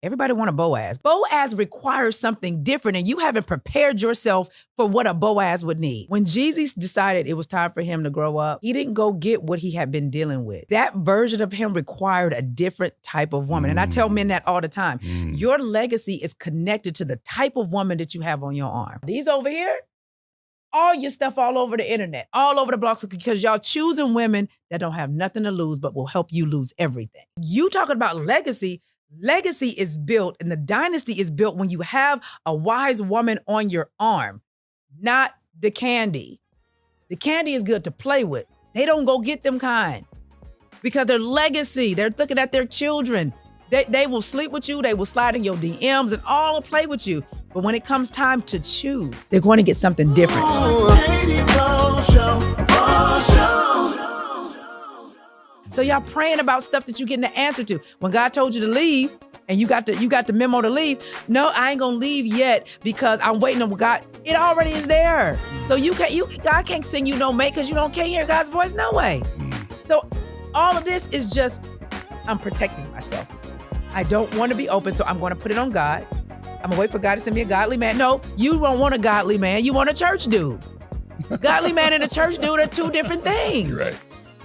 Everybody want a Boaz. Boaz requires something different, and you haven't prepared yourself for what a Boaz would need. When Jesus decided it was time for him to grow up, he didn't go get what he had been dealing with. That version of him required a different type of woman. And I tell men that all the time. Your legacy is connected to the type of woman that you have on your arm. These over here, all your stuff all over the internet, all over the blogs, because y'all choosing women that don't have nothing to lose but will help you lose everything. You talking about legacy. Legacy is built and the dynasty is built when you have a wise woman on your arm, not the candy. The candy is good to play with. They don't go get them kind because their legacy, they're looking at their children. They will sleep with you. They will slide in your DMs and all play with you. But when it comes time to choose, they're going to get something different. So y'all praying about stuff that you getting the answer to. When God told you to leave and you got the memo to leave, no, I ain't gonna leave yet because I'm waiting on God. It already is there. So God can't sing you no mate because you can't hear God's voice, no way. So all of this is just, I'm protecting myself. I don't want to be open, so I'm going to put it on God. I'm gonna wait for God to send me a godly man. No, you don't want a godly man. You want a church dude. Godly man and a church dude are two different things. Right.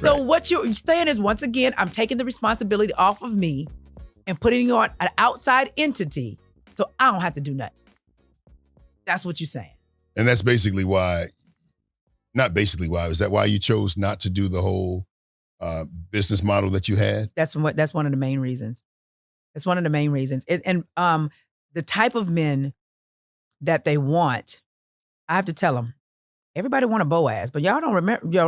So what you're saying is, once again, I'm taking the responsibility off of me and putting it on an outside entity so I don't have to do nothing. That's what you're saying. And that's basically why, is that why you chose not to do the whole business model that you had? That's one of the main reasons. That's one of the main reasons. And the type of men that they want, I have to tell them, everybody want a Boaz, but y'all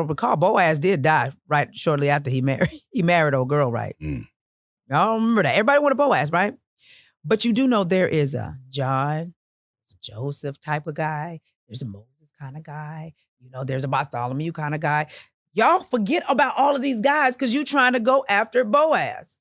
recall Boaz did die right shortly after he married old girl, right? Y'all remember that. Everybody want a Boaz, right? But you do know there is a John, Joseph type of guy. There's a Moses kind of guy. There's a Bartholomew kind of guy. Y'all forget about all of these guys because you're trying to go after Boaz.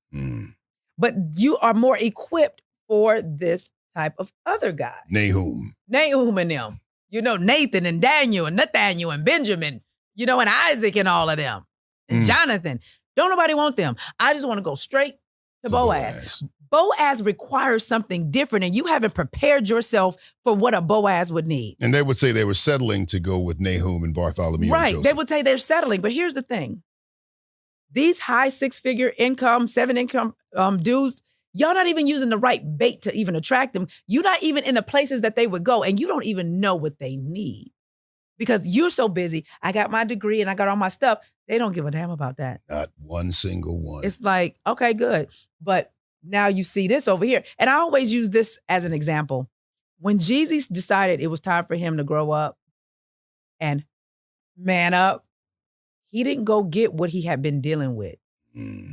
But you are more equipped for this type of other guy. Nahum and them. Nathan and Daniel and Nathaniel and Benjamin, and Isaac and all of them. And Jonathan. Don't nobody want them. I just want to go straight to Boaz. Boaz requires something different, and you haven't prepared yourself for what a Boaz would need. And they would say they were settling to go with Nahum and Bartholomew. Right. And they would say they're settling. But here's the thing. These high 6-figure income, 7-income dudes, y'all not even using the right bait to even attract them. You're not even in the places that they would go, and you don't even know what they need because you're so busy. I got my degree and I got all my stuff. They don't give a damn about that. Not one single one. It's like, okay, good. But now you see this over here. And I always use this as an example. When Jesus decided it was time for him to grow up and man up, he didn't go get what he had been dealing with.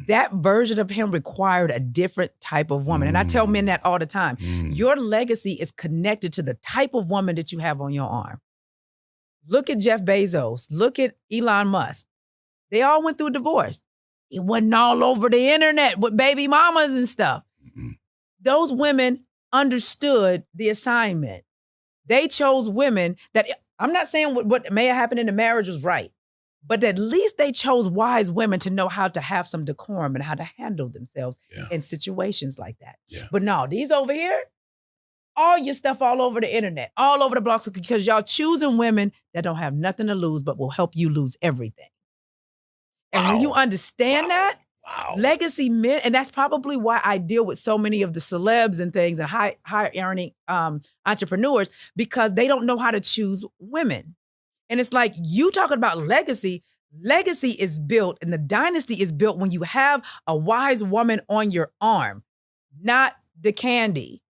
That version of him required a different type of woman. And I tell men that all the time. Your legacy is connected to the type of woman that you have on your arm. Look at Jeff Bezos. Look at Elon Musk. They all went through a divorce. It wasn't all over the internet with baby mamas and stuff. Those women understood the assignment. They chose women that, I'm not saying what may have happened in the marriage was right. But at least they chose wise women to know how to have some decorum and how to handle themselves in situations like that. Yeah. But no, these over here, all your stuff all over the internet, all over the blogs, because y'all choosing women that don't have nothing to lose but will help you lose everything. And when you understand that, legacy men, and that's probably why I deal with so many of the celebs and things and high earning entrepreneurs, because they don't know how to choose women. And it's like, you talking about legacy. Legacy is built and the dynasty is built when you have a wise woman on your arm, not the candy.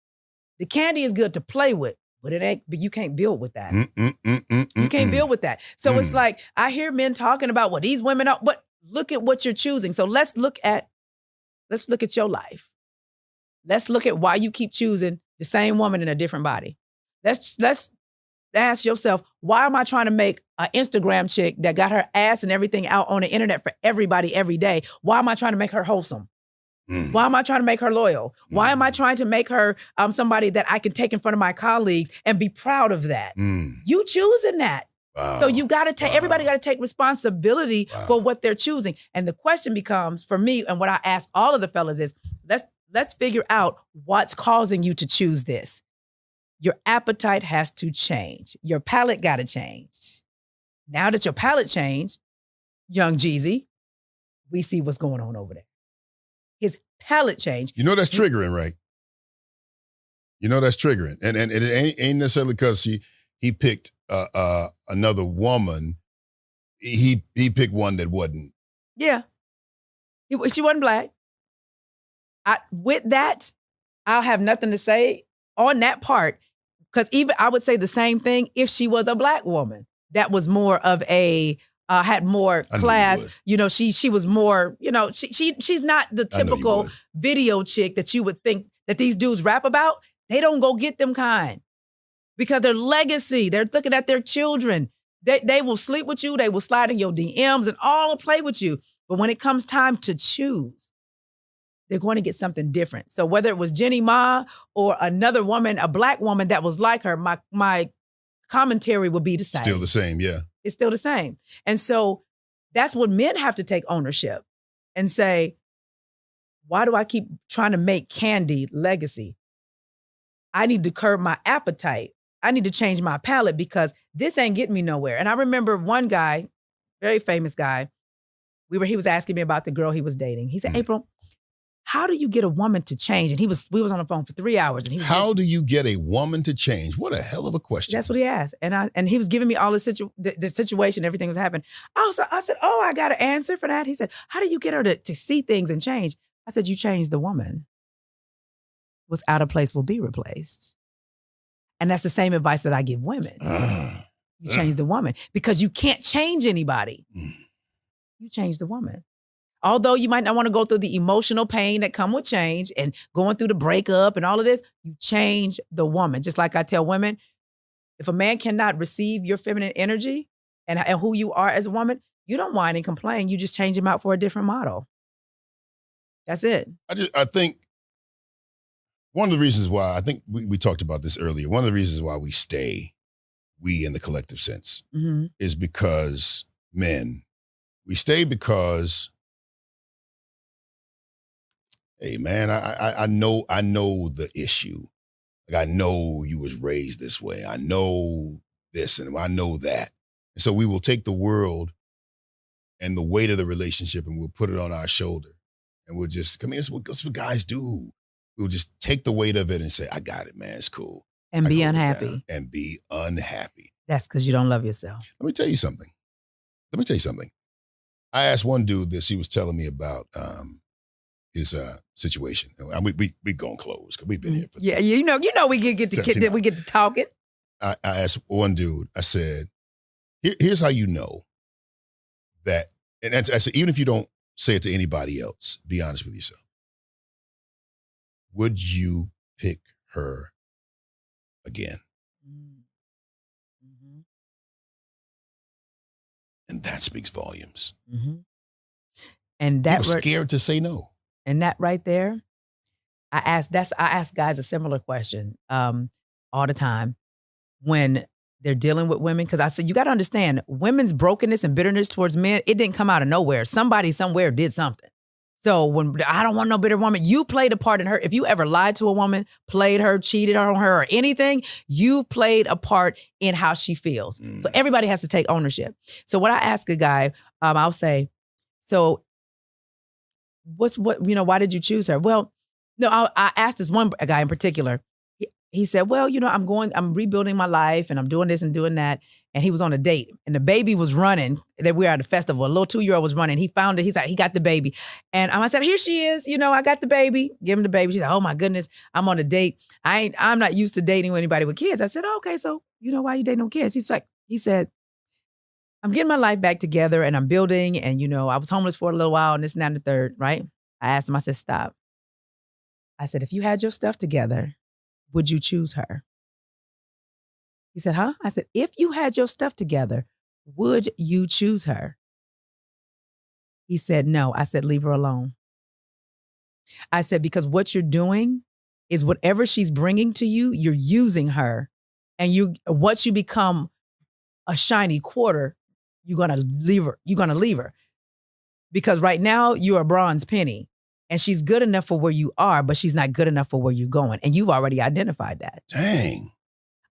The candy is good to play with, but you can't build with that. You can't build with that. So it's like, I hear men talking about what these women are, but look at what you're choosing. So let's look at your life. Let's look at why you keep choosing the same woman in a different body. Let's ask yourself, why am I trying to make an Instagram chick that got her ass and everything out on the internet for everybody every day? Why am I trying to make her wholesome? Why am I trying to make her loyal? Why am I trying to make her somebody that I can take in front of my colleagues and be proud of that? You choosing that. So you got to take, everybody got to take responsibility for what they're choosing. And the question becomes, for me, and what I ask all of the fellas is, let's figure out what's causing you to choose this. Your appetite has to change. Your palate got to change. Now that your palate changed, young Jeezy, we see what's going on over there. His palate changed. You know that's triggering, right? You know that's triggering. And it ain't necessarily because he picked another woman. He picked one that wasn't. Yeah. She wasn't black. With that, I'll have nothing to say on that part. Because even I would say the same thing if she was a black woman that was more of a had more class. You know, she was more. You know, she's not the typical video chick that you would think that these dudes rap about. They don't go get them kind because their legacy. They're looking at their children. They will sleep with you. They will slide in your DMs and all play with you. But when it comes time to choose, they're going to get something different. So whether it was Jenny Ma or another woman, a black woman that was like her, my commentary would be the same. Still the same, yeah. It's still the same. And so that's what men have to take ownership and say, why do I keep trying to make Candy legacy? I need to curb my appetite. I need to change my palate because this ain't getting me nowhere. And I remember one guy, very famous guy, he was asking me about the girl he was dating. He said, April, how do you get a woman to change? And we was on the phone for 3 hours. And how do you get a woman to change? What a hell of a question. That's what he asked. And he was giving me all the situation, everything was happening. I said, I got an answer for that. He said, how do you get her to see things and change? I said, you change the woman. What's out of place will be replaced. And that's the same advice that I give women. You change the woman because you can't change anybody. You change the woman. Although you might not want to go through the emotional pain that come with change and going through the breakup and all of this, you change the woman. Just like I tell women, if a man cannot receive your feminine energy and who you are as a woman, you don't whine and complain. You just change him out for a different model. That's it. I think one of the reasons why, I think we talked about this earlier, one of the reasons why we in the collective sense, is because men, we stay because, hey man, I know the issue. Like I know you was raised this way. I know this and I know that. And so we will take the world and the weight of the relationship and we'll put it on our shoulder. And we'll just, that's what guys do. We'll just take the weight of it and say, I got it, man. It's cool. And be unhappy. And be unhappy. That's because you don't love yourself. Let me tell you something. I asked one dude this. He was telling me about his situation. And we gonna close because we've been here for you know we get to talking. I asked one dude. I said, here's how you know that. And I said, even if you don't say it to anybody else, be honest with yourself. Would you pick her again? Mm-hmm. And that speaks volumes. Mm-hmm. And that he was scared to say no. And that right there, I ask guys a similar question all the time when they're dealing with women. Because I said, you got to understand, women's brokenness and bitterness towards men, it didn't come out of nowhere. Somebody somewhere did something. So when I don't want no bitter woman, you played a part in her. If you ever lied to a woman, played her, cheated on her or anything, you played a part in how she feels. So everybody has to take ownership. So when I ask a guy, I'll say, so why did you choose her? Well, no, I asked this one guy in particular. He said, well, I'm rebuilding my life and I'm doing this and doing that. And he was on a date and the baby was running. That we were at a festival. A little 2-year-old was running. He found it. He said, he got the baby. And I said, here she is. I got the baby. Give him the baby. She said, oh my goodness, I'm on a date. I'm not used to dating anybody with kids. I said, oh, okay, so why are you dating no kids? He said, I'm getting my life back together and I'm building. And, I was homeless for a little while and this and that and the third, right? I asked him, I said, stop. I said, if you had your stuff together, would you choose her? He said, huh? I said, if you had your stuff together, would you choose her? He said, no. I said, leave her alone. I said, because what you're doing is whatever she's bringing to you, you're using her. And once you become a shiny quarter, you're going to leave her. You're going to leave her. Because right now you're a bronze penny. And she's good enough for where you are, but she's not good enough for where you're going. And you've already identified that. Dang.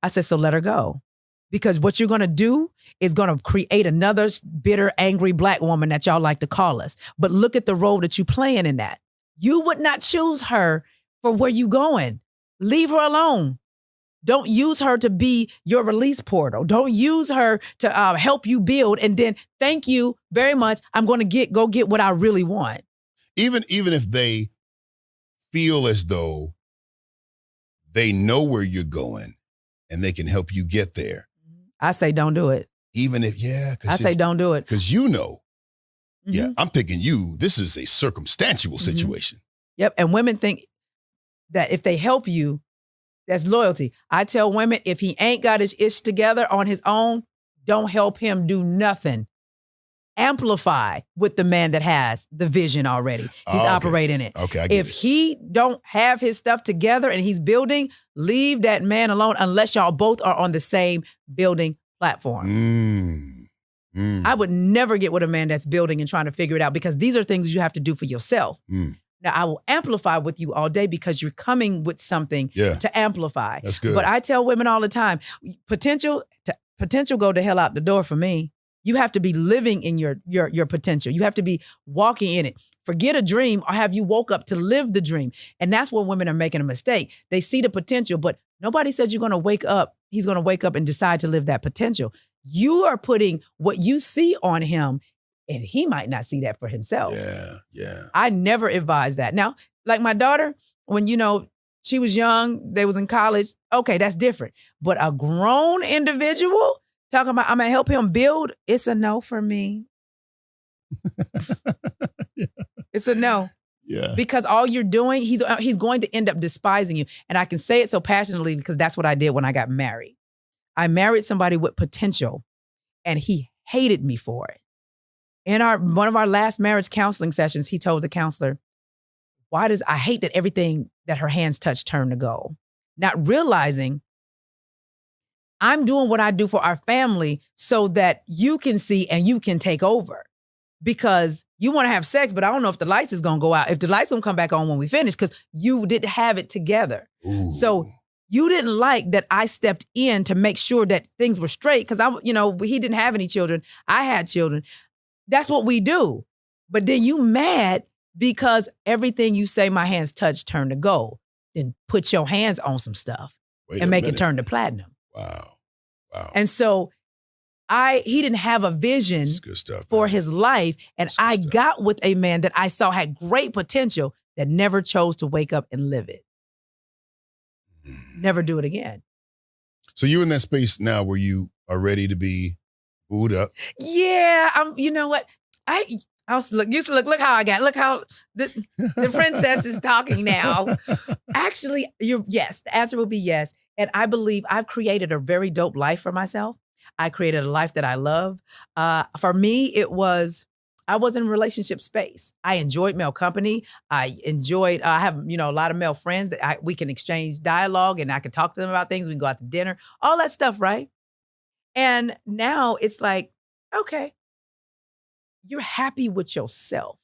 I said, so let her go. Because what you're going to do is going to create another bitter, angry black woman that y'all like to call us. But look at the role that you're playing in that. You would not choose her for where you going. Leave her alone. Don't use her to be your release portal. Don't use her to help you build. And then thank you very much. I'm going to go get what I really want. Even if they feel as though they know where you're going and they can help you get there. I say don't do it. Even if, I say don't do it. Because I'm picking you. This is a circumstantial situation. Yep. And women think that if they help you, that's loyalty. I tell women, if he ain't got his ish together on his own, don't help him do nothing. Amplify with the man that has the vision already. He's operating it. Okay, I get if it. he don't have his stuff together and he's building, leave that man alone unless y'all both are on the same building platform. I would never get with a man that's building and trying to figure it out because these are things you have to do for yourself. Now, I will amplify with you all day because you're coming with something to amplify. That's good. But I tell women all the time, potential go the hell out the door for me. You have to be living in your potential. You have to be walking in it. Forget a dream or have you woke up to live the dream. And that's where women are making a mistake. They see the potential, but nobody says you're going to wake up. He's going to wake up and decide to live that potential. You are putting what you see on him and he might not see that for himself. Yeah. I never advise that. Now, like my daughter, when, she was young, they was in college. Okay, that's different. But a grown individual talking about, I'm going to help him build, it's a no for me. It's a no. Yeah. Because all you're doing, he's going to end up despising you. And I can say it so passionately because that's what I did when I got married. I married somebody with potential and he hated me for it. In one of our last marriage counseling sessions, he told the counselor, I hate that everything that her hands touch turned to gold. Not realizing I'm doing what I do for our family so that you can see and you can take over. Because you want to have sex, but I don't know if the lights is going to go out. If the lights going to come back on when we finish, because you didn't have it together. Ooh. So you didn't like that I stepped in to make sure that things were straight because he didn't have any children. I had children. That's what we do. But then you mad because everything you say my hands touch turn to gold. Then put your hands on some stuff and make it turn to platinum. Wow. And so he didn't have a vision for his life. And I got with a man that I saw had great potential that never chose to wake up and live it. Never do it again. So you're in that space now where you are ready to be booed up. Yeah. You know what? Look how I got, look how the princess is talking now. Actually, yes, the answer will be yes. And I believe I've created a very dope life for myself. I created a life that I love. For me, I was in a relationship space. I enjoyed male company. I have, a lot of male friends that we can exchange dialogue and I can talk to them about things. We can go out to dinner, all that stuff, right? And now it's like, okay, you're happy with yourself.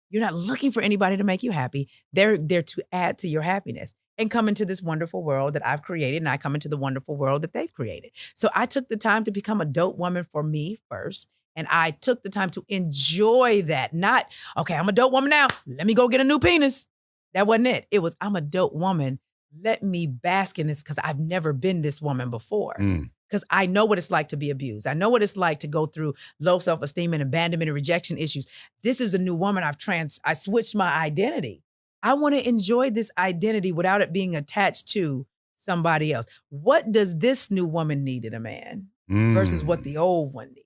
You're not looking for anybody to make you happy. They're there to add to your happiness and come into this wonderful world that I've created, and I come into the wonderful world that they've created. So I took the time to become a dope woman for me first, and I took the time to enjoy that. Not, okay, I'm a dope woman now. Let me go get a new penis. That wasn't it. It was, I'm a dope woman. Let me bask in this because I've never been this woman before. Because I know what it's like to be abused. I know what it's like to go through low self-esteem and abandonment and rejection issues. This is a new woman. I switched my identity. I want to enjoy this identity without it being attached to somebody else. What does this new woman need in a man versus what the old one needed?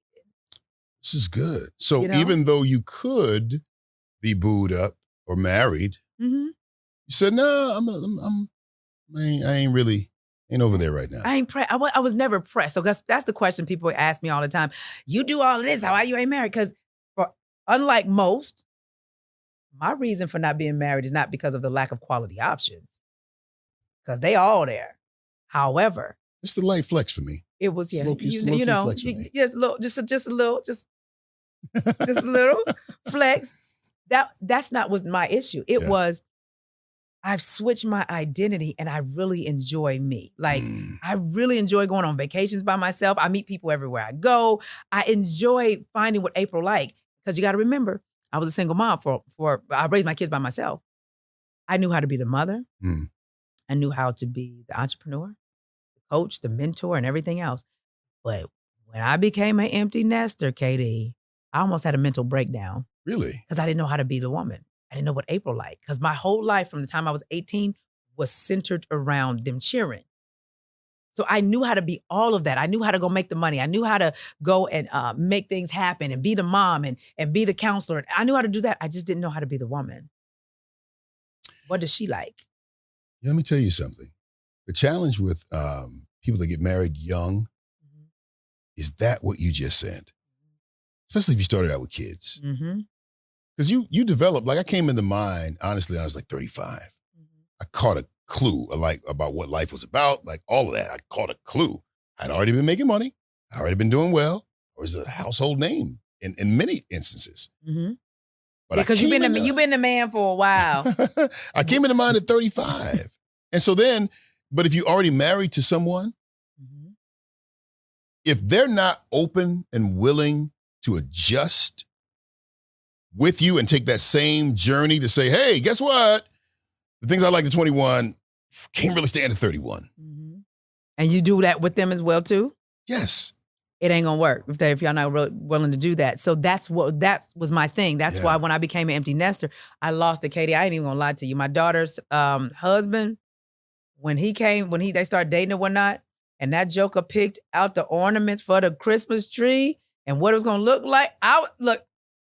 This is good. So even though you could be booed up or married, you said, no, I ain't over there right now. I was never pressed. So that's the question people ask me all the time. You do all of this, why you ain't married? Because unlike most, my reason for not being married is not because of the lack of quality options. Because they all there. However, it's the light flex for me. It was, just a little flex. that's not was my issue. It Yeah. was, I've switched my identity and I really enjoy me. Like, I really enjoy going on vacations by myself. I meet people everywhere I go. I enjoy finding what April like. Because you got to remember, I was a single mom I raised my kids by myself. I knew how to be the mother. I knew how to be the entrepreneur, the coach, the mentor, and everything else. But when I became an empty nester, Katie, I almost had a mental breakdown. Really? Because I didn't know how to be the woman. I didn't know what April liked. Because my whole life from the time I was 18 was centered around them cheering. So I knew how to be all of that. I knew how to go make the money. I knew how to go and make things happen and be the mom and be the counselor. I knew how to do that. I just didn't know how to be the woman. What does she like? Yeah, let me tell you something. The challenge with people that get married young is that what you just said. Especially if you started out with kids. Because you develop, like I came into mine, honestly, I was like 35. I caught a clue about what life was about, like all of that. I caught a clue. I'd already been making money. I'd already been doing well. I was a household name in many instances. But because you've been the man for a while. I came into mine at 35. And so then, but if you're already married to someone, if they're not open and willing to adjust with you and take that same journey to say, hey, guess what? The things I like at 21 can't really stand at 31. And you do that with them as well too? Yes. It ain't gonna work if y'all not really willing to do that. So that was my thing. That's why when I became an empty nester, I lost it, Katie. I ain't even gonna lie to you. My daughter's husband, when they started dating and whatnot, and that joker picked out the ornaments for the Christmas tree and what it was gonna look like.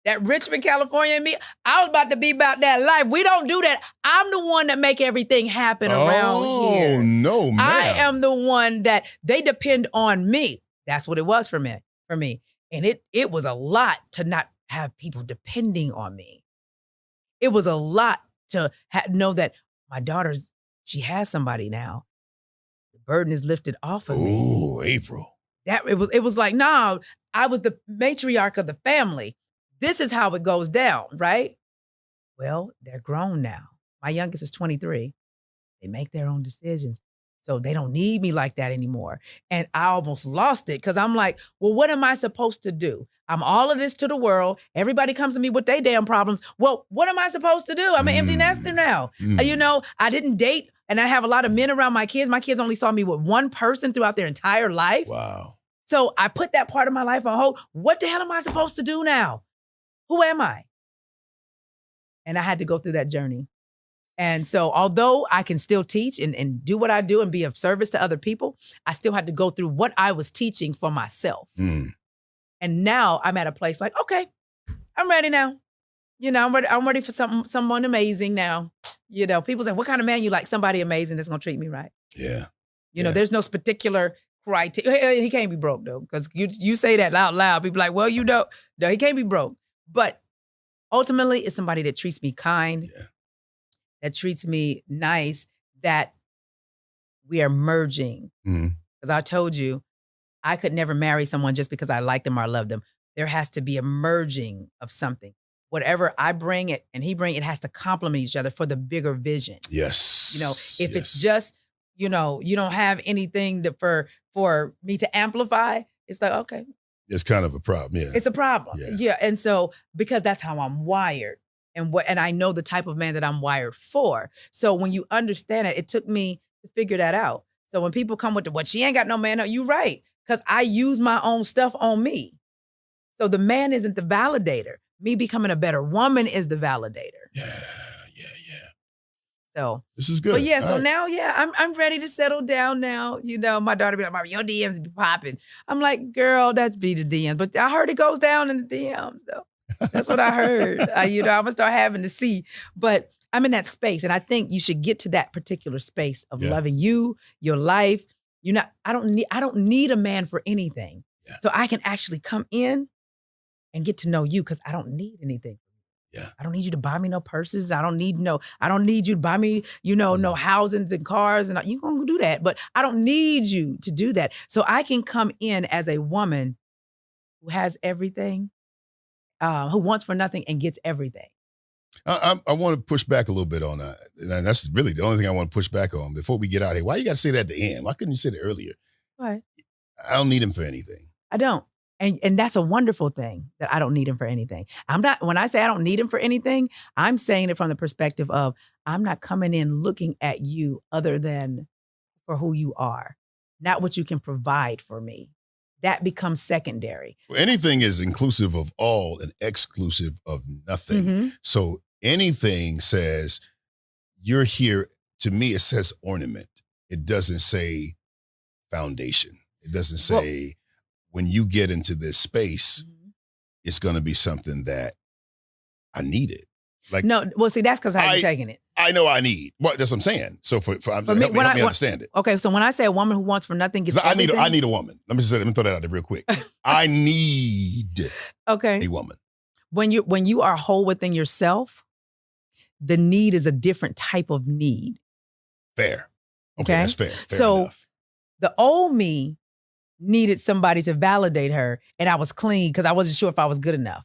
That Richmond, California and me, I was about to be about that life. We don't do that. I'm the one that make everything happen around here. Oh, no, ma'am. I am the one that they depend on me. That's what it was for me. And it was a lot to not have people depending on me. It was a lot to know that my daughter's, she has somebody now. The burden is lifted off of me. Oh, April. It was like, no, I was the matriarch of the family. This is how it goes down, right? Well, they're grown now. My youngest is 23. They make their own decisions. So they don't need me like that anymore. And I almost lost it because I'm like, well, what am I supposed to do? I'm all of this to the world. Everybody comes to me with their damn problems. Well, what am I supposed to do? I'm an empty nester now. I didn't date and I have a lot of men around my kids. My kids only saw me with one person throughout their entire life. Wow. So I put that part of my life on hold. What the hell am I supposed to do now? Who am I? And I had to go through that journey. And so although I can still teach and do what I do and be of service to other people, I still had to go through what I was teaching for myself. And now I'm at a place like, okay, I'm ready now. I'm ready for someone amazing now. People say, what kind of man you like? Somebody amazing that's going to treat me right. Yeah. There's no particular criteria. He can't be broke though. Because you say that out loud. People are like, well, no, he can't be broke. But ultimately, it's somebody that treats me kind, that treats me nice, that we are merging. Because I told you, I could never marry someone just because I like them or I love them. There has to be a merging of something. Whatever I bring it and he bring it has to complement each other for the bigger vision. Yes. If it's just, you don't have anything for me to amplify, it's like, okay. It's kind of a problem, yeah. It's a problem, yeah. And so, because that's how I'm wired and I know the type of man that I'm wired for. So when you understand it took me to figure that out. So when people come with she ain't got no man, no, you're right. Because I use my own stuff on me. So the man isn't the validator. Me becoming a better woman is the validator. Yeah. So this is good. But so now, I'm ready to settle down now. My daughter be like, Mama, your DMs be popping. I'm like, girl, that's be the DMs. But I heard it goes down in the DMs though. That's what I heard. I'm gonna start having to see. But I'm in that space. And I think you should get to that particular space of loving you, your life. I don't need a man for anything. Yeah. So I can actually come in and get to know you because I don't need anything. Yeah. I don't need you to buy me no purses. I don't need you to buy me, no housings and cars. And you gonna do that. But I don't need you to do that. So I can come in as a woman who has everything, who wants for nothing and gets everything. I want to push back a little bit on that. And that's really the only thing I want to push back on before we get out of here. Why you got to say that at the end? Why couldn't you say that earlier? Right. I don't need him for anything. I don't. And that's a wonderful thing that I don't need him for anything. When I say I don't need him for anything, I'm saying it from the perspective of I'm not coming in looking at you other than for who you are, not what you can provide for me. That becomes secondary. Well, anything is inclusive of all and exclusive of nothing. Mm-hmm. So anything says you're here, to me, it says ornament. It doesn't say foundation. It doesn't say when you get into this space, it's going to be something that I needed. Like, no, well, see, that's because how you're taking it. I know I need. Well, that's what I'm saying. So help me understand it. Okay, so when I say a woman who wants for nothing gets everything. I need a woman. Let me throw that out there real quick. I need a woman. When you are whole within yourself, the need is a different type of need. Fair. Okay, that's fair. So enough. The old me needed somebody to validate her, and I was clean because I wasn't sure if I was good enough.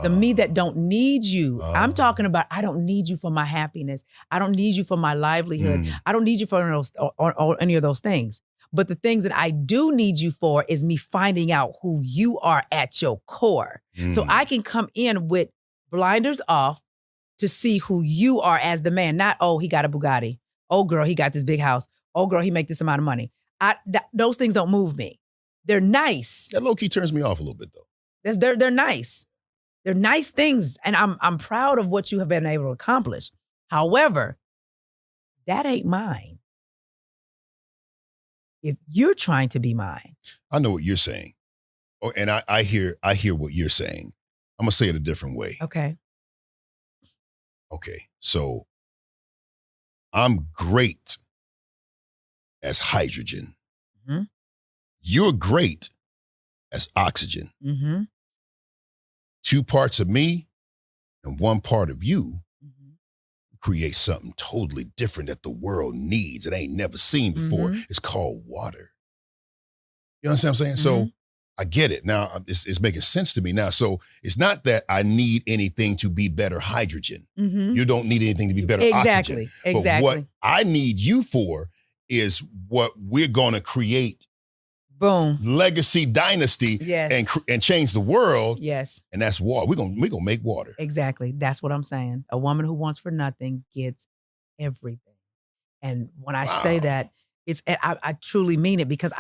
The me that don't need you, I'm talking about I don't need you for my happiness. I don't need you for my livelihood. I don't need you for any of those things. But the things that I do need you for is me finding out who you are at your core. So I can come in with blinders off to see who you are as the man. Not, oh, he got a Bugatti. Oh, girl, he got this big house. Oh, girl, he make this amount of money. Those things don't move me. They're nice. That low-key turns me off a little bit, though. They're nice. They're nice things, and I'm proud of what you have been able to accomplish. However, that ain't mine. If you're trying to be mine. I know what you're saying. Oh, and I hear what you're saying. I'm going to say it a different way. Okay. So I'm great as hydrogen. Mm-hmm. You're great as oxygen. Mm-hmm. 2 parts of me and 1 part of you create something totally different that the world needs. It ain't never seen before. It's called water. You know what I'm saying? So I get it. Now it's making sense to me now. So it's not that I need anything to be better hydrogen. You don't need anything to be better oxygen. Exactly. But what I need you for is what we're going to create. Boom. Legacy dynasty. Yes. And change the world. Yes. And that's water. We're gonna make water. Exactly. That's what I'm saying. A woman who wants for nothing gets everything. And when I say that, I truly mean it because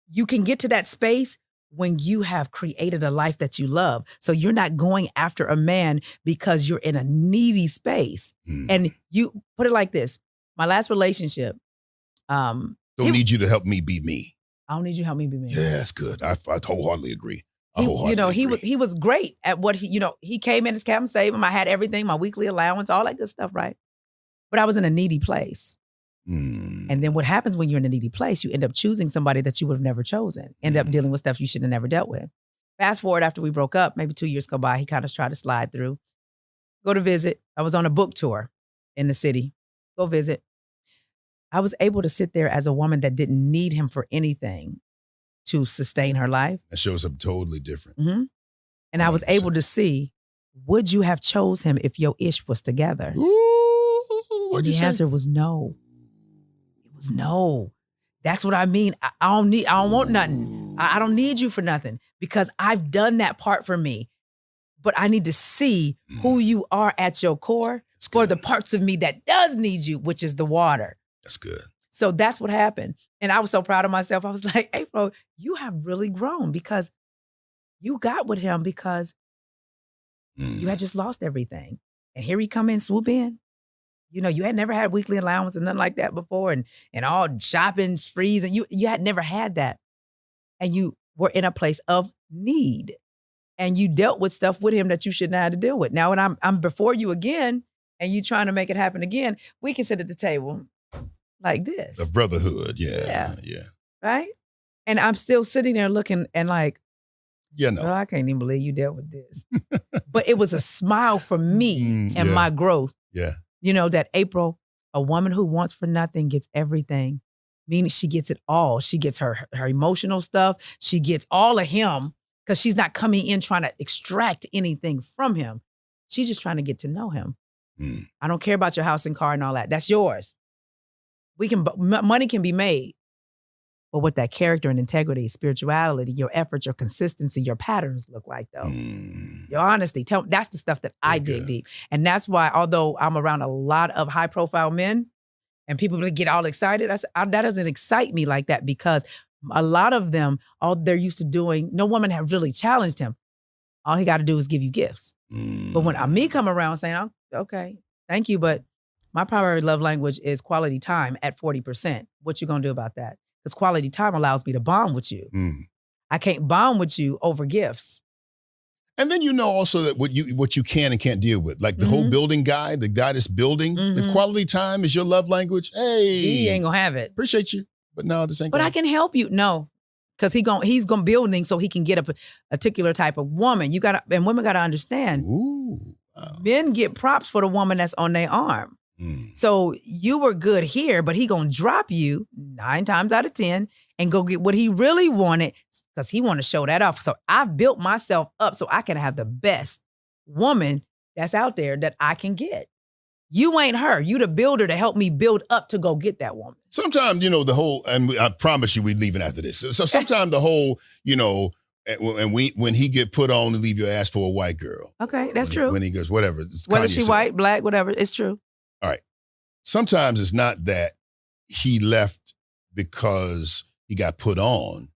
you can get to that space when you have created a life that you love. So you're not going after a man because you're in a needy space. And you put it like this. My last relationship. Don't need you to help me be me. I don't need you to help me be me. Yeah, that's good. I wholeheartedly agree. He was great at what he came in as Captain Save him. I had everything, my weekly allowance, all that good stuff, right? But I was in a needy place. And then what happens when you're in a needy place, you end up choosing somebody that you would have never chosen, end up dealing with stuff you should have never dealt with. Fast forward after we broke up, maybe 2 years go by, he kind of tried to slide through, go to visit. I was on a book tour in the city, go visit. I was able to sit there as a woman that didn't need him for anything to sustain her life. That shows up totally different. And 100%. I was able to see, would you have chose him if your ish was together? Ooh, and the answer was no. It was no. That's what I mean. I don't want nothing. I don't need you for nothing because I've done that part for me. But I need to see who you are at your core for the parts of me that does need you, which is the water. That's good. So that's what happened. And I was so proud of myself. I was like, hey, bro, you have really grown because you got with him because you had just lost everything. And here he come in, swoop in. You know, you had never had weekly allowance and nothing like that before and all shopping sprees. And you had never had that. And you were in a place of need. And you dealt with stuff with him that you shouldn't have had to deal with. Now, when I'm before you again and you trying to make it happen again, we can sit at the table like this. The brotherhood, yeah. Right? And I'm still sitting there looking and like, no. Well, I can't even believe you dealt with this. But it was a smile for me and my growth. Yeah. You know, that April, a woman who wants for nothing gets everything, meaning she gets it all. She gets her emotional stuff. She gets all of him because she's not coming in trying to extract anything from him. She's just trying to get to know him. Mm. I don't care about your house and car and all that. That's yours. Money can be made. But what that character and integrity, spirituality, your effort, your consistency, your patterns look like, though. Your honesty, that's the stuff that I dig deep. And that's why, although I'm around a lot of high-profile men and people get all excited, that doesn't excite me like that, because a lot of them, all they're used to doing, no woman have really challenged him. All he got to do is give you gifts. But when me come around saying, oh, okay, thank you, but my primary love language is quality time at 40%. What you going to do about that? Because quality time allows me to bond with you. I can't bond with you over gifts. And then you know also that what you can and can't deal with. Like the whole building guy, the guy that's building, if quality time is your love language, hey. He ain't gonna have it. Appreciate you, but no, this ain't But I can help you. No, because he's gonna building so he can get a particular type of woman. And women gotta understand. Ooh, wow. Men get props for the woman that's on their arm. So you were good here, but he gonna drop you 9 times out of 10 and go get what he really wanted, because he want to show that off. So I've built myself up so I can have the best woman that's out there that I can get. You ain't her. You the builder to help me build up to go get that woman. Sometimes, the whole, and I promise you we're leaving after this. So sometimes the whole, and when he get put on to leave your ass for a white girl. Okay, that's true. When he goes, whatever. Whether she white, black, whatever, it's true. All right. Sometimes it's not that he left because he got put on,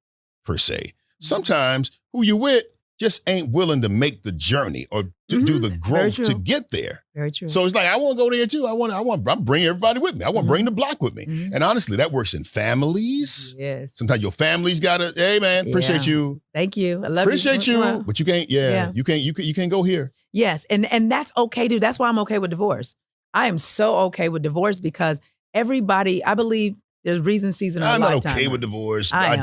per se. Sometimes who you with just ain't willing to make the journey or to do the growth to get there. Very true. So it's like, I want to go there too. I'm bringing everybody with me. I want to bring the block with me. And honestly, that works in families. Yes. Sometimes your family's got to, hey man, appreciate you. Thank you. I love appreciate you. you. But you can't, you can't go here. Yes. And that's okay, dude. That's why I'm okay with divorce. I am so okay with divorce because everybody, I believe there's reason, season, or lifetime. I'm not okay with divorce. I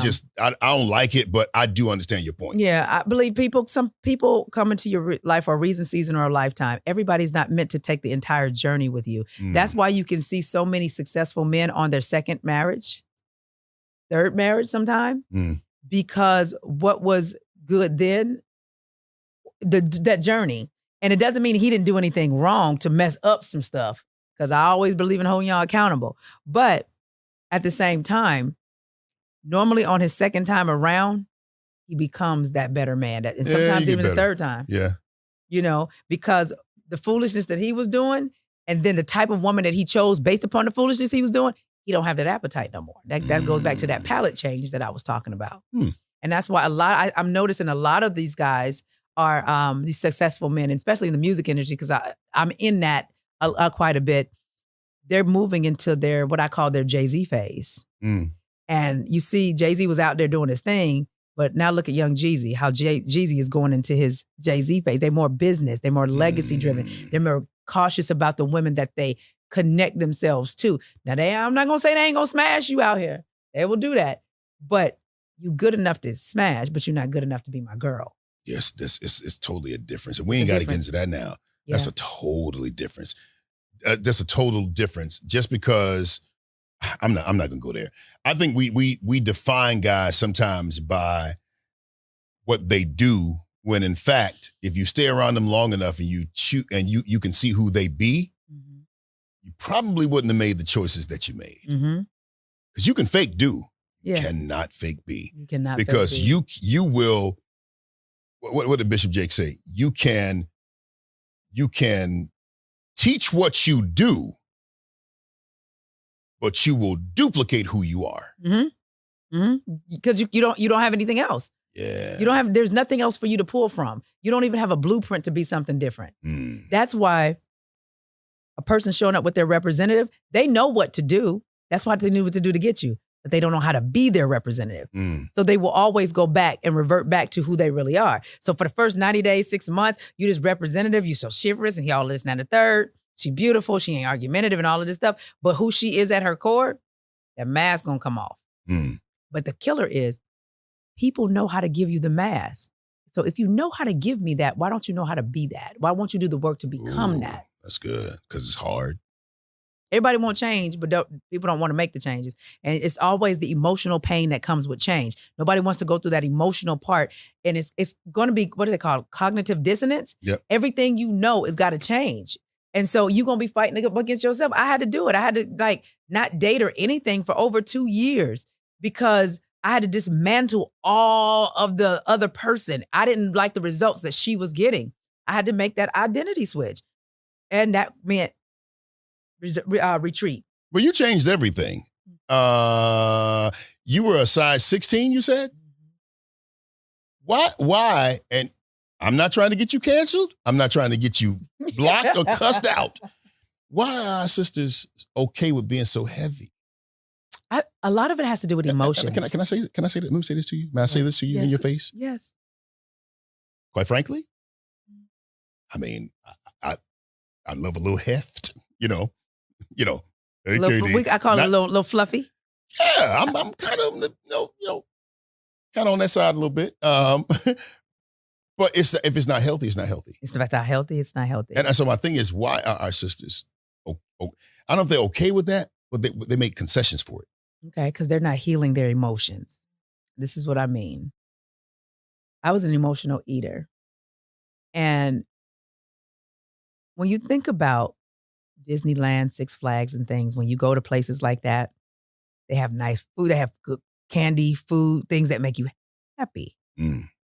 don't like it, but I do understand your point. Yeah, I believe some people come into your life for a reason, season, or a lifetime. Everybody's not meant to take the entire journey with you. That's why you can see so many successful men on their second marriage, third marriage sometime, because what was good then, that journey. And it doesn't mean he didn't do anything wrong to mess up some stuff, because I always believe in holding y'all accountable. But at the same time, normally on his second time around, he becomes that better man. And sometimes even the third time. Yeah. Because the foolishness that he was doing, and then the type of woman that he chose based upon the foolishness he was doing, he don't have that appetite no more. That goes back to that palate change that I was talking about. And that's why I'm noticing a lot of these guys are these successful men, especially in the music industry, because I'm in that quite a bit. They're moving into what I call their Jay-Z phase. And you see Jay-Z was out there doing his thing, but now look at young Jeezy, how Jeezy is going into his Jay-Z phase. They're more business. They're more legacy driven. They're more cautious about the women that they connect themselves to. Now, I'm not going to say they ain't going to smash you out here. They will do that. But you good enough to smash, but you're not good enough to be my girl. Yes, it's totally a difference. And we ain't got to get into that now. Yeah. That's a totally difference. That's a total difference. Just because I'm not going to go there. I think we define guys sometimes by what they do, when in fact, if you stay around them long enough and you can see who they be, you probably wouldn't have made the choices that you made. Because you can fake do. You cannot fake be. You cannot, because fake be. you will. What did Bishop Jake say? You can teach what you do, but you will duplicate who you are. Because you don't have anything else. Yeah. There's nothing else for you to pull from. You don't even have a blueprint to be something different. That's why a person showing up with their representative, they know what to do. That's why they knew what to do to get you. But they don't know how to be their representative. So they will always go back and revert back to who they really are. So for the first 90 days, 6 months, you this representative, you so chivalrous and y'all this and that and the third. She beautiful, she ain't argumentative and all of this stuff. But who she is at her core, that mask gonna come off. But the killer is, people know how to give you the mask. So if you know how to give me that, why don't you know how to be that? Why won't you do the work to become that? That's good, because it's hard. Everybody won't change, but people don't want to make the changes. And it's always the emotional pain that comes with change. Nobody wants to go through that emotional part. And it's going to be, what do they call it? Cognitive dissonance. Yep. Everything you know is got to change. And so you're going to be fighting against yourself. I had to do it. I had to not date or anything for over 2 years because I had to dismantle all of the other person. I didn't like the results that she was getting. I had to make that identity switch. And that meant retreat. Well, you changed everything. You were a size 16, you said? Why? And I'm not trying to get you canceled. I'm not trying to get you blocked or cussed out. Why are our sisters okay with being so heavy? A lot of it has to do with emotions. Can I say that? Let me say this to you. May I say this to you in your face? Yes. Quite frankly, I mean, I love a little heft, you know. I call it a little fluffy. Yeah, I'm kind of, kind of on that side a little bit. But if it's not healthy, it's not healthy. It's not healthy. It's not healthy. And so my thing is, why are our sisters? I don't know if they're okay with that, but they make concessions for it. Okay, because they're not healing their emotions. This is what I mean. I was an emotional eater, and when you think about Disneyland, Six Flags, and things, when you go to places like that, they have nice food, they have good candy, food, things that make you happy.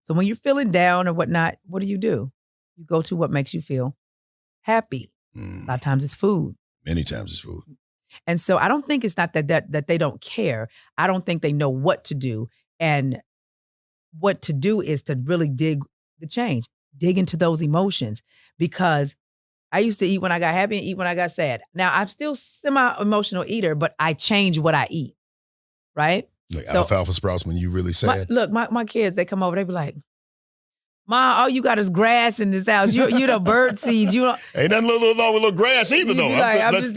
So when you're feeling down or whatnot, what do? You go to what makes you feel happy. A lot of times it's food. Many times it's food. And so I don't think it's not that they don't care. I don't think they know what to do. And what to do is to really dig into those emotions, because I used to eat when I got happy and eat when I got sad. Now, I'm still semi-emotional eater, but I change what I eat, right? Like alfalfa sprouts when you really sad? My kids, they come over, they be like, Ma, all you got is grass in this house. You know, bird seeds. You don't. Ain't nothing wrong with little grass either, though. I'm just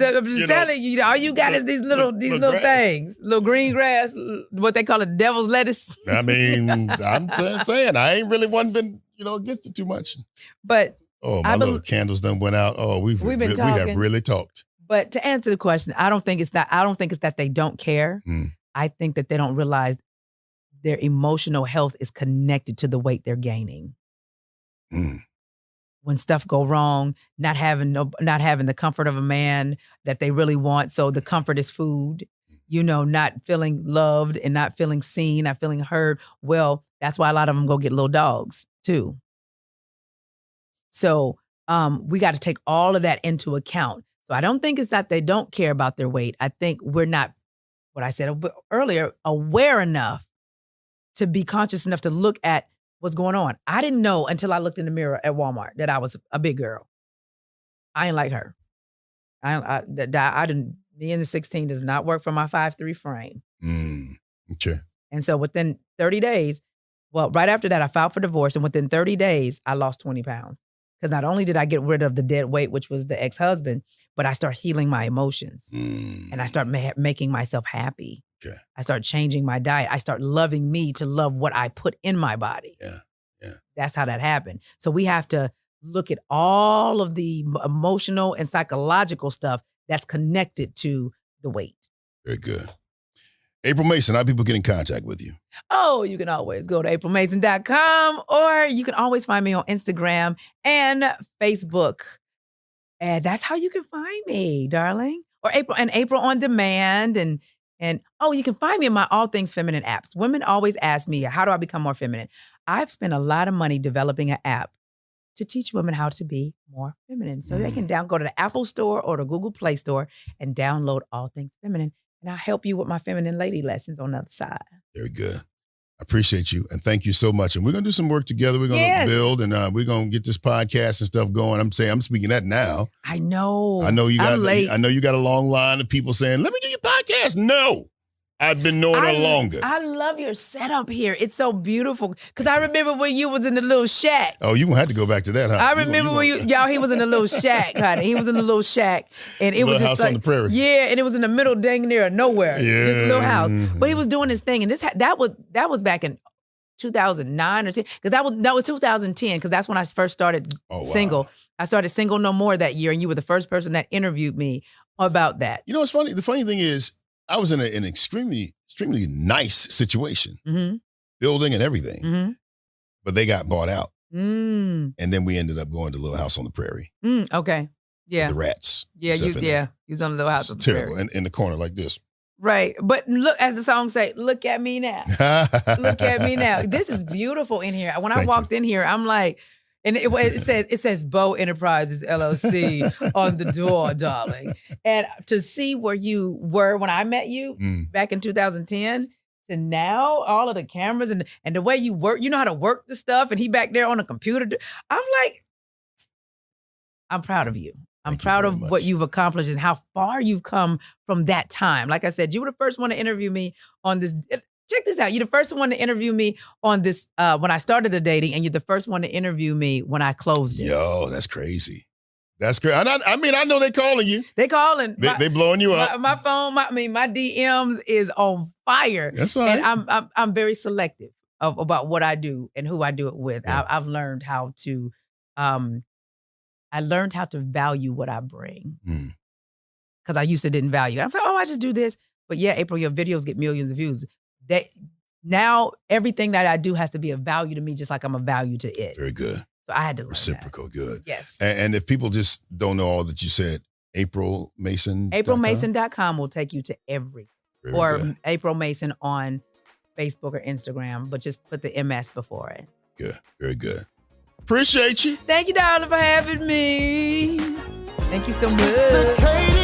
telling you, all you got is these little things, little green grass, what they call it, devil's lettuce. I mean, I'm saying I ain't really been, against it too much. But my little candles done went out. Oh, we have really talked. But to answer the question, I don't think it's that they don't care. I think that they don't realize their emotional health is connected to the weight they're gaining. When stuff go wrong, not having the comfort of a man that they really want. So the comfort is food, not feeling loved and not feeling seen, not feeling heard. Well, that's why a lot of them go get little dogs too. So we got to take all of that into account. So I don't think it's that they don't care about their weight. I think we're not, what I said earlier, aware enough to be conscious enough to look at what's going on. I didn't know until I looked in the mirror at Walmart that I was a big girl. I ain't like her. I didn't. Me in the 16 does not work for my 5'3" frame. Okay. And so within 30 days, right after that, I filed for divorce, and within 30 days, I lost 20 pounds. Because not only did I get rid of the dead weight, which was the ex-husband, but I start healing my emotions. And I start making myself happy. Okay. I start changing my diet. I start loving me to love what I put in my body. Yeah. That's how that happened. So we have to look at all of the emotional and psychological stuff that's connected to the weight. Very good. April Mason, how do people get in contact with you? Oh, you can always go to aprilmason.com, or you can always find me on Instagram and Facebook. And that's how you can find me, darling. Or April on Demand. And you can find me in my All Things Feminine apps. Women always ask me, how do I become more feminine? I've spent a lot of money developing an app to teach women how to be more feminine. So they can go to the Apple Store or the Google Play Store and download All Things Feminine. And I'll help you with my feminine lady lessons on the other side. Very good. I appreciate you. And thank you so much. And we're going to do some work together. We're going to build, and we're going to get this podcast and stuff going. I'm speaking that now. I know. I know you got a long line of people saying, let me do your podcast. No. I've been knowing her longer. I love your setup here. It's so beautiful. Because I remember when you was in the little shack. Oh, you gonna have to go back to that, huh? I remember when he was in the little shack, honey. He was in the little shack. And it was just house on the prairie. Yeah, and it was in the middle dang near nowhere. Yeah. This little house. But he was doing his thing. And that was back in 2009 or 10. Because that was 2010, because that's when I first started single. I started Single No More that year, and you were the first person that interviewed me about that. You know what's funny? The funny thing is, I was in an extremely nice situation, Mm-hmm. building and everything, Mm-hmm. but they got bought out. Mm. And then we ended up going to Little House on the Prairie. Okay. Yeah. With the rats. Yeah, you was on Little House on the terrible. Prairie. In the corner like this. Right. But look, as the song say, look at me now. Look at me now. This is beautiful in here. When I walked in here, I'm like, and it says Bow Enterprises LLC on the door, darling. And to see where you were when I met you back in 2010 to now, all of the cameras and the way you work, you know how to work the stuff, and he back there on the computer. I'm like, I'm proud of you. I'm proud of what you've accomplished and how far you've come from that time. Like I said, you were the first one to interview me on this. Check this out. You're the first one to interview me on this when I started the dating, and you're the first one to interview me when I closed it. Yo, that's crazy. That's crazy. I mean, I know they calling you. They calling. They blowing you up. My phone, my DMs is on fire. That's all right. And I'm very selective about what I do and who I do it with. Yeah. I've learned how to I learned how to value what I bring. Because I used to didn't value it. I'm like, oh, I just do this. But yeah, April, your videos get millions of views. Now everything that I do has to be of value to me, just like I'm a value to it. Very good. So I had to learn Reciprocal, good. Yes. And if people just don't know all that you said, April Mason. AprilMason.com will take you to everything. Or good. April Mason on Facebook or Instagram, but just put the MS before it. Good. Very good. Appreciate you. Thank you, darling, for having me. Thank you so much.